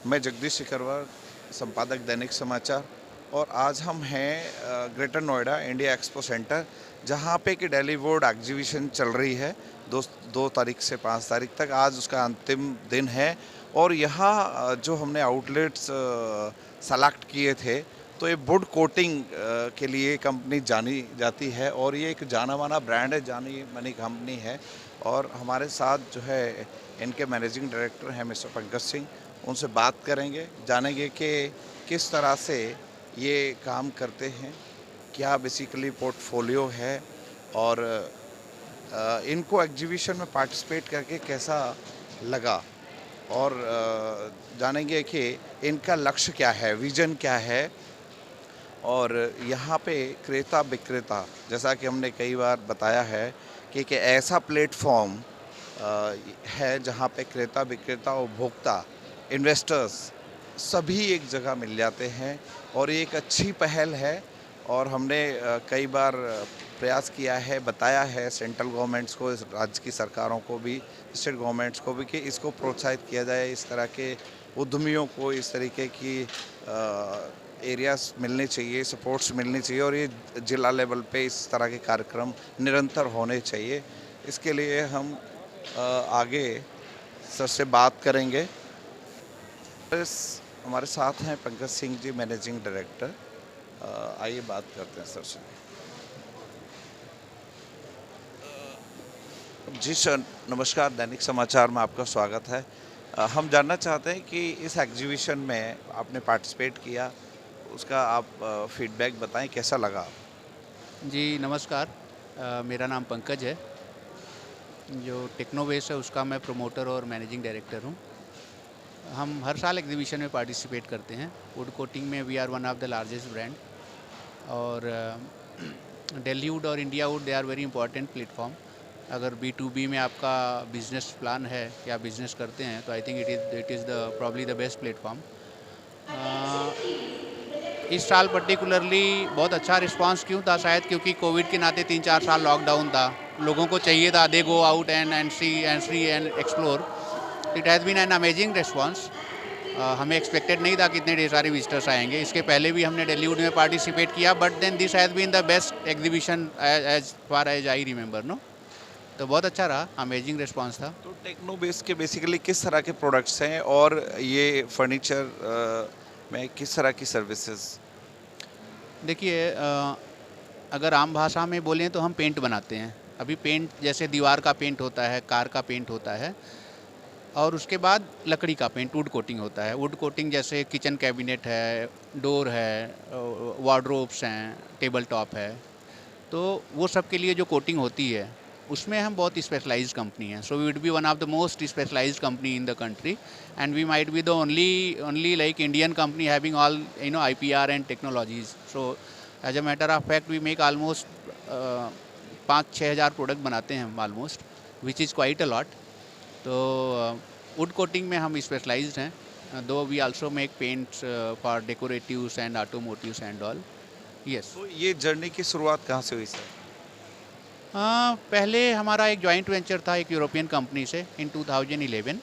मैं जगदीश शिकरवर, संपादक दैनिक समाचार। और आज हम हैं greater Noida India expo centre, जहाँ पे कि दिल्ली वर्ल्ड एग्जीबिशन चल रही है 2 तारीख से 5 तारीख तक। आज उसका अंतिम दिन है और यहाँ जो हमने आउटलेट्स सेलेक्ट किए थे, तो ये वुड कोटिंग के लिए कंपनी जानी जाती है और ये एक जाना माना ब्रांड है, जानी मानी कंपनी है। और हमारे साथ जो है इनके मैनेजिंग डायरेक्टर हैं मिस्टर पंकज सिंह। उनसे बात करेंगे, जानेंगे कि किस तरह से ये काम करते हैं, क्या बेसिकली पोर्टफोलियो है और इनको एग्जीबिशन में पार्टिसिपेट करके कैसा लगा। और जानेंगे कि इनका लक्ष्य क्या है, विज़न क्या है। और यहाँ पे क्रेता विक्रेता, जैसा कि हमने कई बार बताया है कि एक ऐसा प्लेटफॉर्म है जहाँ पे क्रेता विक्रेता उपभोक्ता इन्वेस्टर्स सभी एक जगह मिल जाते हैं और ये एक अच्छी पहल है। और हमने कई बार प्रयास किया है, बताया है सेंट्रल गवर्नमेंट्स को, राज्य की सरकारों को भी, स्टेट गवर्नमेंट्स को भी, कि इसको प्रोत्साहित किया जाए, इस तरह के उद्यमियों को इस तरीके की एरियाज मिलने चाहिए, सपोर्ट्स मिलनी चाहिए और ये जिला लेवल पे इस तरह के कार्यक्रम निरंतर होने चाहिए। इसके लिए हम आगे सर से बात करेंगे। हमारे साथ हैं पंकज सिंह जी, मैनेजिंग डायरेक्टर। आइए बात करते हैं सर से। जी सर, नमस्कार, दैनिक समाचार में आपका स्वागत है। हम जानना चाहते हैं कि इस एग्जीबिशन में आपने पार्टिसिपेट किया, उसका आप फीडबैक बताएं, कैसा लगा? जी नमस्कार। मेरा नाम पंकज है। जो टेक्नोवेस है उसका मैं प्रमोटर और मैनेजिंग डायरेक्टर हूँ। हम हर साल एग्जीबिशन में पार्टिसिपेट करते हैं। वुड कोटिंग में we are one of the largest brand. और दिल्ली वुड और India wood they are very important platform. अगर B2B में आपका बिजनेस प्लान है या बिजनेस करते हैं तो I think it is the probably the best platform. इस साल पर्टिकुलरली बहुत अच्छा रिस्पांस क्यों था, शायद क्योंकि कोविड के नाते 3-4 साल लॉकडाउन था। लोगों को चाहिए था they go out and see and explore. It has been an amazing response. हमें एक्सपेक्टेड नहीं था कि इतने ढेर सारे विजिटर्स आएंगे। इसके पहले भी हमने दिल्ली वुड में पार्टिसिपेट किया, but then this has been the best exhibition as far as I remember no. तो बहुत अच्छा रहा, अमेजिंग रिस्पांस था। तो टेक्नो बेस के बेसिकली किस तरह के प्रोडक्ट्स हैं और ये फर्नीचर में किस तरह की सर्विसेज? देखिए, अगर आम भाषा में बोलें तो हम पेंट बनाते हैं। अभी पेंट जैसे दीवार का पेंट होता है, कार का पेंट होता है, और उसके बाद लकड़ी का पेंट वुड कोटिंग होता है। वुड कोटिंग जैसे किचन कैबिनेट है, डोर है, वार्डरोब्स हैं, टेबल टॉप है, तो वो सब के लिए जो कोटिंग होती है उसमें हम बहुत स्पेशलाइज्ड कंपनी हैं। So we would be one of the most specialised company in the country, and we might be the only like Indian company having all IPR and technologies. So as a matter of fact we make almost 5-6 हज़ार product बनाते हैं हम almost, which is quite a lot. तो wood coating में हम specialised हैं, though we also make paints for decoratives and automotives and all. Yes. तो ये जर्नी की शुरुआत कहाँ से हुई सर? पहले हमारा एक जॉइंट वेंचर था एक यूरोपियन कंपनी से इन 2011।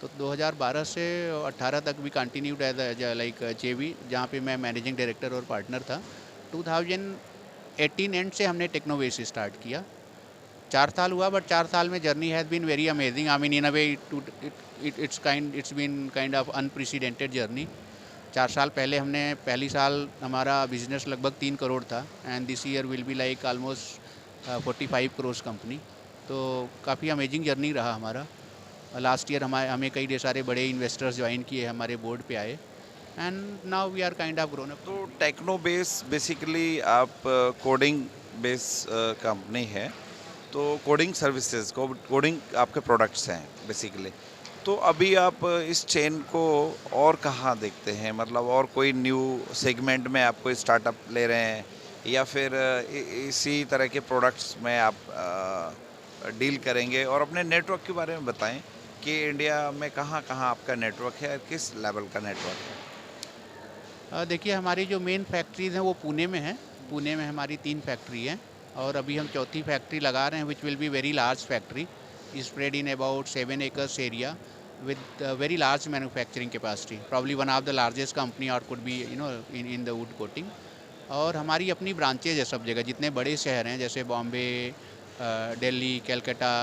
तो 2012 से 18 तक भी कंटिन्यूड एज लाइक JV, जहाँ पे मैं मैनेजिंग डायरेक्टर और पार्टनर था। 2018 एंड से हमने टेक्नोवेस स्टार्ट किया। 4 साल हुआ, बट 4 साल में journey has been very amazing. I mean in a way it's been kind of unprecedented journey. 4 साल पहले हमने पहली साल हमारा बिजनेस लगभग 3 करोड़ था, and this year will be like almost 45 crore company. तो काफ़ी अमेजिंग जर्नी रहा हमारा। लास्ट ईयर हमें कई ढेर सारे बड़े इन्वेस्टर्स ज्वाइन किए, हमारे बोर्ड पे आए, and now we are kind of grown up. तो टेक्नो बेस बेसिकली आप कोडिंग बेस कंपनी है, तो कोडिंग सर्विसेज को, कोडिंग आपके प्रोडक्ट्स हैं बेसिकली। तो अभी आप इस चेन को और कहाँ देखते हैं, मतलब और कोई न्यू सेगमेंट में आप कोई स्टार्टअप ले रहे हैं या फिर इसी तरह के प्रोडक्ट्स में आप डील करेंगे? और अपने नेटवर्क के बारे में बताएं कि इंडिया में कहाँ कहाँ आपका नेटवर्क है, किस लेवल का नेटवर्क है? देखिए, हमारी जो मेन फैक्ट्रीज़ हैं वो पुणे में हैं। पुणे में हमारी 3 फैक्ट्री हैं, और अभी हम चौथी फैक्ट्री लगा रहे हैं, which will be very large factory spread in about 7 acres area. with very large manufacturing capacity, probably one of the largest company or could be in the wood coating. और हमारी अपनी ब्रांचेज है सब जगह, जितने बड़े शहर हैं जैसे बॉम्बे, दिल्ली, कलकत्ता,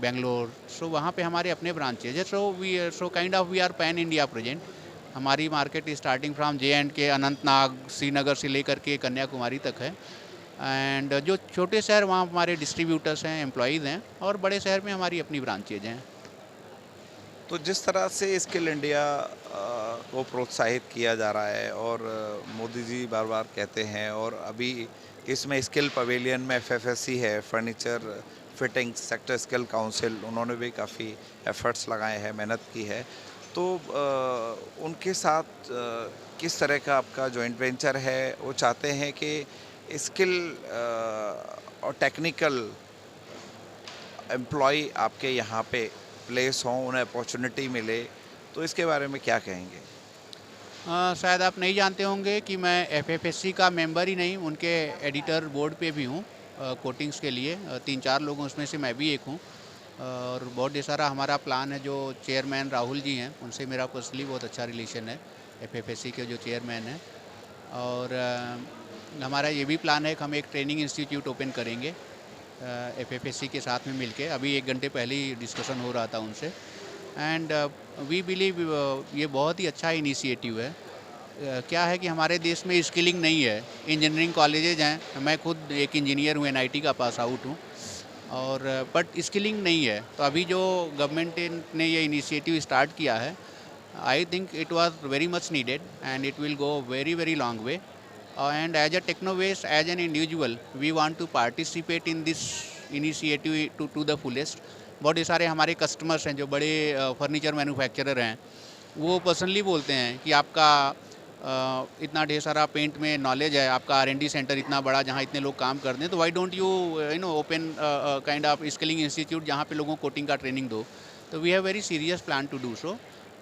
बेंगलोर, सो वहाँ पे हमारे अपने ब्रांचेज है। So kind of we are pan India present. हमारी market starting from J&K, Anantnag, Srinagar से लेकर के कन्याकुमारी तक है। एंड जो छोटे शहर वहाँ हमारे डिस्ट्रीब्यूटर्स हैं, एम्प्लॉयज़ हैं, और बड़े शहर में हमारी अपनी ब्रांचेज हैं। तो जिस तरह से स्किल इंडिया को प्रोत्साहित किया जा रहा है और मोदी जी बार बार कहते हैं, और अभी इसमें स्किल पवेलियन में FFSC है, furniture fitting sector skill council, उन्होंने भी काफ़ी एफर्ट्स लगाए हैं, मेहनत की है। तो उनके साथ किस तरह का आपका जॉइंट वेंचर है? वो चाहते हैं कि स्किल और टेक्निकल एम्प्लॉय आपके यहाँ पे प्लेस हों, उन्हें अपॉर्चुनिटी मिले, तो इसके बारे में क्या कहेंगे? शायद आप नहीं जानते होंगे कि मैं FFSC का मेंबर ही नहीं, उनके एडिटर बोर्ड पे भी हूँ कोटिंग्स के लिए। 3-4 लोग उसमें से मैं भी एक हूँ। और बहुत सारा हमारा प्लान है। जो चेयरमैन राहुल जी हैं, उनसे मेरा पर्सनली बहुत अच्छा रिलेशन है, FFSC के जो चेयरमैन हैं। और हमारा ये भी प्लान है कि हम एक ट्रेनिंग इंस्टीट्यूट ओपन करेंगे FFSC के साथ में मिलके। अभी 1 घंटे पहले ही डिस्कशन हो रहा था उनसे। एंड वी बिलीव ये बहुत ही अच्छा इनिशिएटिव है। क्या है कि हमारे देश में स्किलिंग नहीं है। इंजीनियरिंग कॉलेजेज हैं, मैं खुद एक इंजीनियर हूँ, NIT का पास आउट हूँ, और बट स्किलिंग नहीं है। तो अभी जो गवर्नमेंट ने ये इनिशिएटिव स्टार्ट किया है, I think it was very much needed and it will go very very long way. And as a Technowaste, as an individual, we want to participate in this initiative to the fullest. बहुत सारे हमारे customers हैं जो बड़े furniture manufacturer हैं, वो personally बोलते हैं कि आपका इतना ढेर सारा पेंट में नॉलेज है, आपका R&D सेंटर इतना बड़ा जहाँ इतने लोग काम करते हैं, तो why don't you open kind of skilling institute जहाँ पे लोगों को कोटिंग का ट्रेनिंग दो। तो we have very serious plan to do so.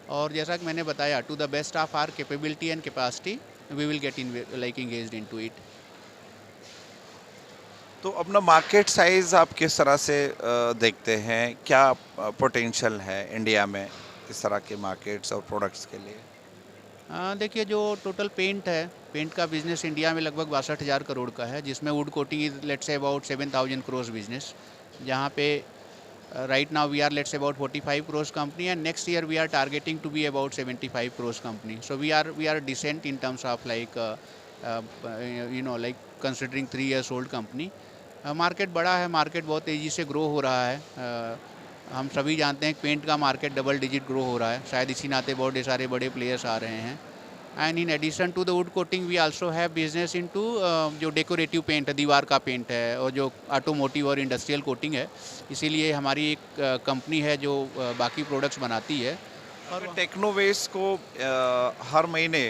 और जैसा कि मैंने बताया, to the best of our capability and capacity we will get engaged into it. तो अपना मार्केट साइज आप किस तरह से देखते हैं? क्या पोटेंशियल है इंडिया में इस तरह के मार्केट्स और प्रोडक्ट्स के लिए? देखिए, जो टोटल पेंट है, पेंट का बिजनेस इंडिया में लगभग 62,000 करोड़ का है, जिसमें would coating is let's say about 7,000 crore business, जहाँ पे right now we are let's say about 45 crores company, and next year we are targeting to be about 75 crores company. So we are decent in terms of like like considering 3 years old company. Market बड़ा है, market बहुत तेज़ी से grow हो रहा है। हम सभी जानते हैं कि पेंट का मार्केट डबल डिजिट ग्रो हो रहा है, शायद इसी नाते बहुत सारे बड़े प्लेयर्स आ रहे हैं। And in addition to the wood coating we also have business into जो डेकोरेटिव पेंट है, दीवार का पेंट है, और जो ऑटोमोटिव और इंडस्ट्रियल कोटिंग है। इसीलिए हमारी एक कंपनी है जो बाकी प्रोडक्ट्स बनाती है। और टेक्नोवेस्ट को हर महीने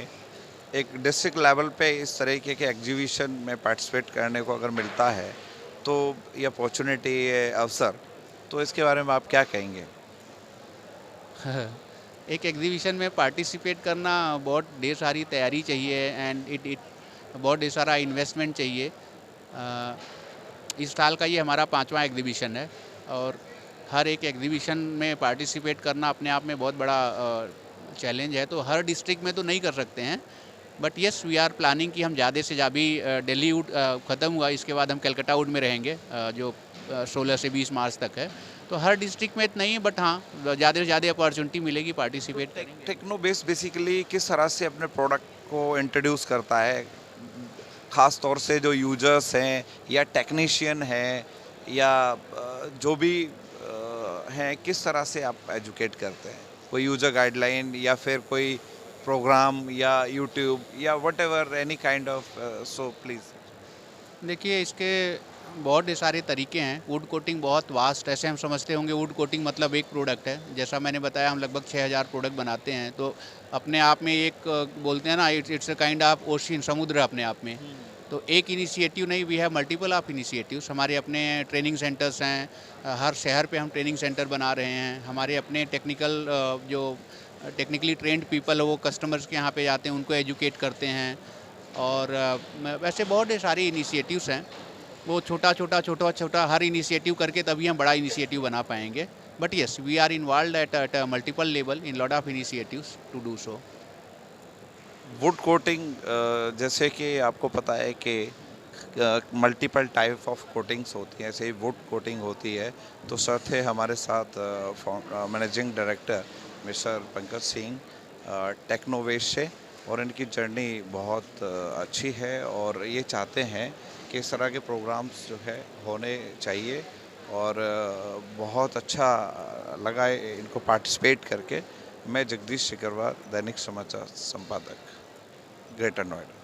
एक डिस्ट्रिक्ट लेवल पे इस तरीके के एग्जीबिशन में पार्टिसिपेट करने को अगर मिलता है, तो ये अपॉर्चुनिटी, ये अवसर, तो इसके बारे में आप क्या कहेंगे? एक एग्जीबिशन में पार्टिसिपेट करना बहुत ढेर सारी तैयारी चाहिए, एंड इट बहुत ढेर सारा इन्वेस्टमेंट चाहिए। इस साल का ये हमारा 5वां एग्जीबिशन है, और हर एक एग्जीबिशन में पार्टिसिपेट करना अपने आप में बहुत बड़ा चैलेंज है। तो हर डिस्ट्रिक्ट में तो नहीं कर सकते हैं, but yes we are planning कि हम ज़्यादा से ज़्यादा, दिल्ली वुड ख़त्म हुआ, इसके बाद हम कलकत्ता वुड में रहेंगे, जो 16 से 20 मार्च तक है। तो हर डिस्ट्रिक्ट में नहीं, बट हाँ, ज़्यादा से ज़्यादा अपॉर्चुनिटी मिलेगी, पार्टिसिपेट करेंगे। टेक्नोवेस्ट बेसिकली किस तरह से अपने प्रोडक्ट को इंट्रोड्यूस करता है, ख़ास तौर से जो यूजर्स हैं या टेक्नीशियन हैं या जो भी हैं, किस तरह से आप एजुकेट करते हैं? कोई यूजर गाइडलाइन या फिर कोई प्रोग्राम या यूट्यूब या whatever any kind of, so please. देखिए, इसके बहुत सारे तरीके हैं। वुड कोटिंग बहुत वास्ट, ऐसे हम समझते होंगे वुड कोटिंग मतलब एक प्रोडक्ट है। जैसा मैंने बताया, हम लगभग 6,000 प्रोडक्ट बनाते हैं, तो अपने आप में एक बोलते हैं ना, it's a kind of ocean, समुद्र अपने आप में। तो एक इनिशिएटिव नहीं, we have multiple of initiatives. हमारे अपने ट्रेनिंग सेंटर्स हैं, हर शहर पे हम ट्रेनिंग सेंटर बना रहे हैं। हमारे अपने जो टेक्निकली ट्रेंड पीपल है, वो कस्टमर्स के यहाँ पे जाते हैं, उनको एजुकेट करते हैं। और वैसे बहुत सारे इनिशिएटिव्स हैं। वो छोटा छोटा हर इनिशिएटिव करके तभी हम बड़ा इनिशिएटिव बना पाएंगे। But yes, we are involved at a multiple level in lot of initiatives to do so. Would coating, जैसे कि आपको पता है कि मल्टीपल टाइप ऑफ कोटिंग्स होती हैं, ऐसे ही वुड कोटिंग होती है। तो सर थे हमारे साथ managing director mister Pankaj Singh Technovesh से, और इनकी जर्नी बहुत अच्छी है और ये चाहते हैं कि इस तरह के प्रोग्राम्स जो है होने चाहिए। और बहुत अच्छा लगा इनको पार्टिसिपेट करके। मैं जगदीश सिकरवार, दैनिक समाचार संपादक, ग्रेटर नोएडा।